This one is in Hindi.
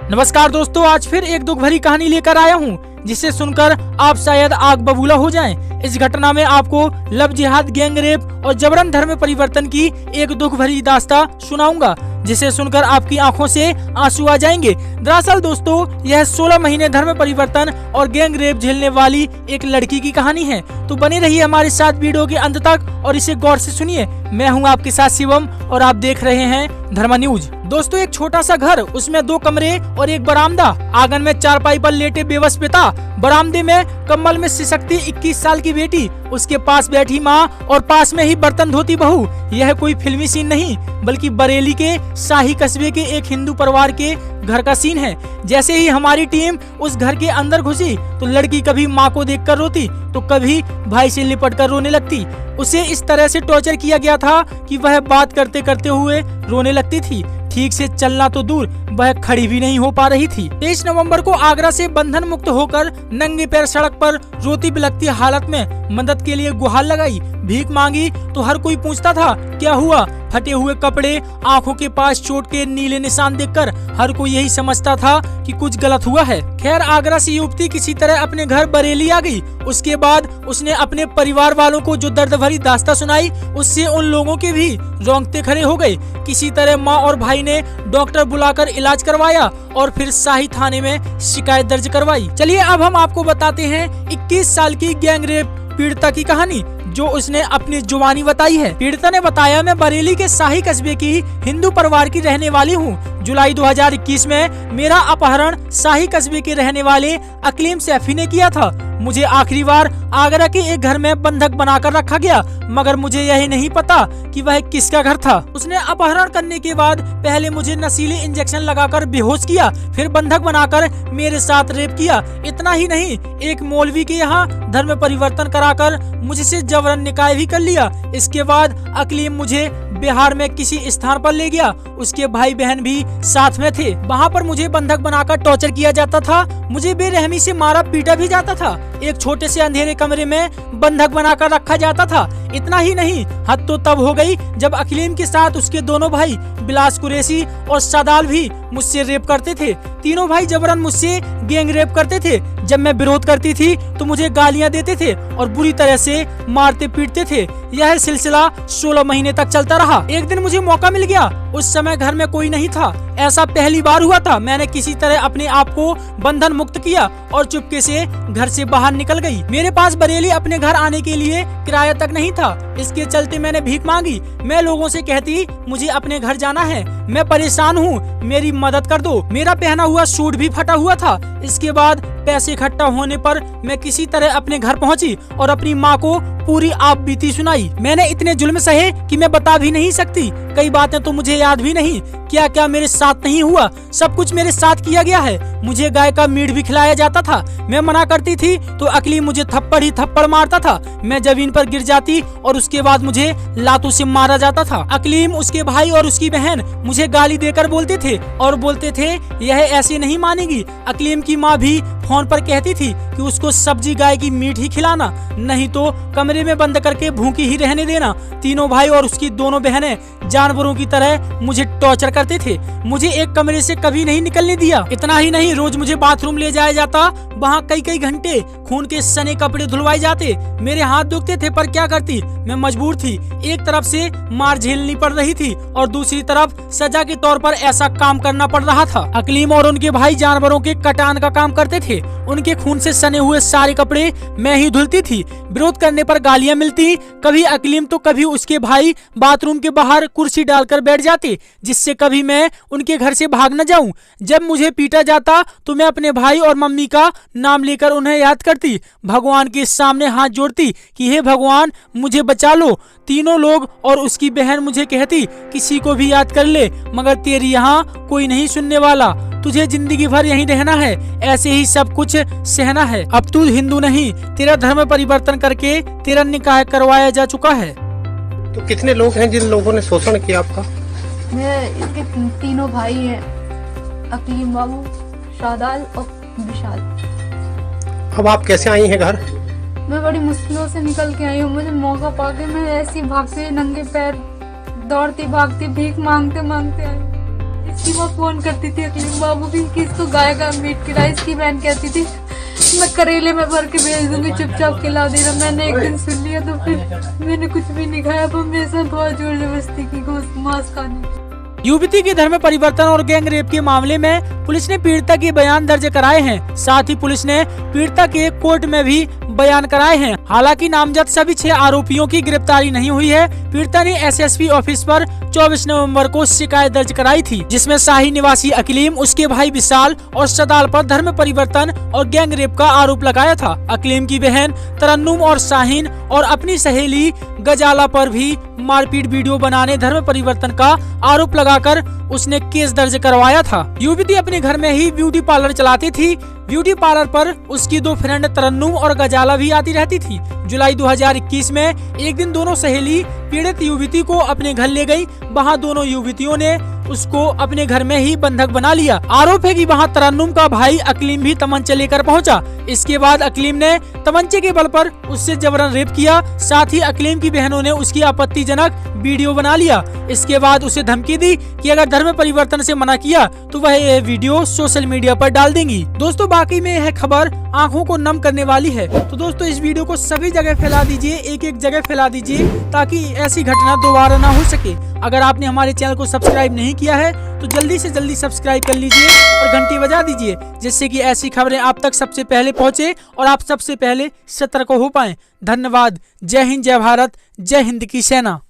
नमस्कार दोस्तों, आज फिर एक दुख भरी कहानी लेकर आया हूँ जिसे सुनकर आप शायद आग बबूला हो जाएं। इस घटना में आपको लव जिहाद, गैंग रेप और जबरन धर्म परिवर्तन की एक दुख भरी दास्तां सुनाऊंगा जिसे सुनकर आपकी आंखों से आंसू आ जाएंगे। दरअसल दोस्तों, यह 16 महीने धर्म परिवर्तन और गैंग रेप झेलने वाली एक लड़की की कहानी है। तो बने रहिए हमारे साथ वीडियो के अंत तक और इसे गौर से सुनिए। मैं हूं आपके साथ शिवम और आप देख रहे हैं धर्मा न्यूज। दोस्तों, एक छोटा सा घर, उसमें 2 कमरे और एक बरामदा। आंगन में चारपाई पर लेटे बेबस पिता, बरामदे में कम्बल में सिसकती 21 साल की बेटी, उसके पास बैठी माँ और पास में ही बर्तन धोती बहू। यह कोई फिल्मी सीन नहीं बल्कि बरेली के शाही कस्बे के एक हिंदू परिवार के घर का सीन है। जैसे ही हमारी टीम उस घर के अंदर घुसी तो लड़की कभी माँ को देखकर रोती तो कभी भाई से लिपट कर रोने लगती। उसे इस तरह से टॉर्चर किया गया था कि वह बात करते करते हुए रोने लगती थी। ठीक से चलना तो दूर, वह खड़ी भी नहीं हो पा रही थी। 23 नवंबर को आगरा से बंधन मुक्त होकर नंगे पैर सड़क पर रोती बिलखती हालत में मदद के लिए गुहार लगाई, भीख मांगी तो हर कोई पूछता था क्या हुआ। फटे हुए कपड़े, आंखों के पास चोट के नीले निशान देखकर हर कोई यही समझता था कि कुछ गलत हुआ है। खैर, आगरा से युवती किसी तरह अपने घर बरेली आ गई। उसके बाद उसने अपने परिवार वालों को जो दर्द भरी दास्तां सुनाई, उससे उन लोगों के भी रोंगटे खड़े हो गए। किसी तरह माँ और भाई ने डॉक्टर बुलाकर इलाज करवाया और फिर शाही थाने में शिकायत दर्ज करवाई। चलिए अब हम आपको बताते हैं 21 साल की गैंग रेप पीड़िता की कहानी जो उसने अपनी जुबानी बताई है। पीड़िता ने बताया, मैं बरेली के शाही कस्बे की हिंदू परिवार की रहने वाली हूँ। जुलाई 2021 में मेरा अपहरण शाही कस्बे के रहने वाले अकीम सैफी ने किया था। मुझे आखिरी बार आगरा के एक घर में बंधक बनाकर रखा गया, मगर मुझे यही नहीं पता कि वह किसका घर था। उसने अपहरण करने के बाद पहले मुझे नशीले इंजेक्शन लगाकर बेहोश किया, फिर बंधक बनाकर मेरे साथ रेप किया। इतना ही नहीं, एक मौलवी के यहाँ धर्म परिवर्तन कराकर मुझसे जबरन निकाह भी कर लिया। इसके बाद अकीम मुझे बिहार में किसी स्थान पर ले गया। उसके भाई बहन भी साथ में थे। वहाँ पर मुझे बंधक बनाकर टॉर्चर किया जाता था, मुझे बेरहमी से मारा पीटा भी जाता था। एक छोटे से अंधेरे कमरे में बंधक बनाकर रखा जाता था। इतना ही नहीं, हद तो तब हो गई जब अकीम के साथ उसके दोनों भाई बिलास कुरैशी और सदाल भी मुझसे रेप करते थे। तीनों भाई जबरन मुझसे गैंग रेप करते थे। जब मैं विरोध करती थी तो मुझे गालियां देते थे और बुरी तरह से मारते पीटते थे। यह सिलसिला 16 महीने तक चलता रहा। एक दिन मुझे मौका मिल गया, उस समय घर में कोई नहीं था। ऐसा पहली बार हुआ था। मैंने किसी तरह अपने आप को बंधन मुक्त किया और चुपके से घर से बाहर निकल गई। मेरे पास बरेली अपने घर आने के लिए किराया तक नहीं था। इसके चलते मैंने भीख मांगी। मैं लोगों से कहती मुझे अपने घर जाना है, मैं परेशान हूँ, मेरी मदद कर दो। मेरा पहना हुआ सूट भी फटा हुआ था। इसके बाद पैसे इकट्ठा होने पर मैं किसी तरह अपने घर पहुंची और अपनी माँ को पूरी आप बीती सुनाई। मैंने इतने जुल्म सहे कि मैं बता भी नहीं सकती। कई बातें तो मुझे याद भी नहीं। क्या क्या मेरे साथ नहीं हुआ, सब कुछ मेरे साथ किया गया है। मुझे गाय का मीट भी खिलाया जाता था। मैं मना करती थी तो अकीम मुझे थप्पड़ ही थप्पड़ मारता था। मैं जमीन पर गिर जाती और उसके बाद मुझे लातों से मारा जाता था। अकीम, उसके भाई और उसकी बहन मुझे गाली देकर बोलते थे और बोलते थे यह ऐसे नहीं मानेगी। अकीम की माँ भी फोन पर कहती थी कि उसको सब्जी गाय की मीट ही खिलाना, नहीं तो कमरे में बंद करके भूखी ही रहने देना। तीनों भाई और उसकी दोनों बहनें जानवरों की तरह मुझे टॉर्चर करते थे। मुझे एक कमरे से कभी नहीं निकलने दिया। इतना ही नहीं, रोज मुझे बाथरूम ले जाया जाता। वहाँ कई कई घंटे खून के सने कपड़े धुलवाए जाते। मेरे हाथ दुखते थे पर क्या करती, मैं मजबूर थी। एक तरफ से मार झेलनी पड़ रही थी और दूसरी तरफ सजा के तौर पर ऐसा काम करना पड़ रहा था। अकीम और उनके भाई जानवरों के कटान का काम करते थे। उनके खून से सने हुए सारे कपड़े मैं ही धुलती थी। विरोध करने पर गालियां मिलती। कभी अकीम तो कभी उसके भाई बाथरूम के बाहर कुर्सी डालकर बैठ जाते, जिससे कभी मैं उनके घर से भाग न जाऊं। जब मुझे पीटा जाता तो मैं अपने भाई और मम्मी का नाम लेकर उन्हें याद करती, भगवान के सामने हाथ जोड़ती कि हे भगवान मुझे बचा लो। तीनों लोग और उसकी बहन मुझे कहती किसी को भी याद कर ले, मगर तेरी यहाँ कोई नहीं सुनने वाला, तुझे जिंदगी भर यहीं रहना है, ऐसे ही सब कुछ सहना है। अब तू हिंदू नहीं, तेरा धर्म परिवर्तन करके तेरा निकाह करवाया जा चुका है। तो कितने लोग हैं जिन लोगों ने शोषण किया आपका? इसके 3 भाई हैं, अकीम बाबू, शादाल और विशाल। अब आप कैसे आई हैं घर? मैं बड़ी मुश्किलों से निकल के आई हूँ। मुझे मौका पाके मैं ऐसी भागते नंगे पैर दौड़ती भागती भीख मांगते मांगते आई। इसकी माँ फोन करती थी अकलीम बाबू की कि इसको गाय का मीट खिला। इसकी बहन कहती थी मैं करेले में भर के भेज दूंगी, चुपचाप खिला देना। मैंने एक दिन सुन लिया तो फिर मैंने कुछ भी नहीं खाया। अब मेरे साथ बहुत जोर जबरदस्ती की मांस खाने। युवती के धर्म परिवर्तन और गैंग रेप के मामले में पुलिस ने पीड़िता के बयान दर्ज कराए हैं। साथ ही पुलिस ने पीड़िता के कोर्ट में भी बयान कराए हैं। हालांकि नामजद सभी 6 आरोपियों की गिरफ्तारी नहीं हुई है। पीड़िता ने एसएसपी ऑफिस पर 24 नवंबर को शिकायत दर्ज कराई थी, जिसमें शाही निवासी अकलीम, उसके भाई विशाल और सदाल पर धर्म परिवर्तन और गैंग रेप का आरोप लगाया था। अकलीम की बहन तरन्नुम और शाहीन और अपनी सहेली गजाला पर भी मारपीट वीडियो बनाने, धर्म परिवर्तन का आरोप लगाकर उसने केस दर्ज करवाया था। युवती अपने घर में ही ब्यूटी पार्लर चलाती थी। ब्यूटी पार्लर पर उसकी 2 फ्रेंड तरन्नुम और गजाला भी आती रहती थी। जुलाई 2021 में एक दिन दोनों सहेली पीड़ित युवती को अपने घर ले गई। वहां दोनों युवतियों ने उसको अपने घर में ही बंधक बना लिया। आरोप है कि वहां तरन्नुम का भाई अकलीम भी तमंचा लेकर पहुंचा। इसके बाद अकलीम ने तमंचे के बल पर उससे जबरन रेप किया। साथ ही अकलीम की बहनों ने उसकी आपत्तिजनक वीडियो बना लिया। इसके बाद उसे धमकी दी कि अगर धर्म परिवर्तन से मना किया तो वह यह वीडियो सोशल मीडिया पर डाल देंगी। दोस्तों, बाकी में यह खबर आंखों को नम करने वाली है। तो दोस्तों, इस वीडियो को सभी जगह फैला दीजिए, एक जगह फैला दीजिए, ताकि ऐसी घटना दोबारा ना हो सके। अगर आपने हमारे चैनल को सब्सक्राइब नहीं किया है तो जल्दी से जल्दी सब्सक्राइब कर लीजिए और घंटी बजा दीजिए, जिससे कि ऐसी खबरें आप तक सबसे पहले पहुंचे और आप सबसे पहले सतर्क हो पाएं। धन्यवाद। जय हिंद, जय भारत, जय हिंद की सेना।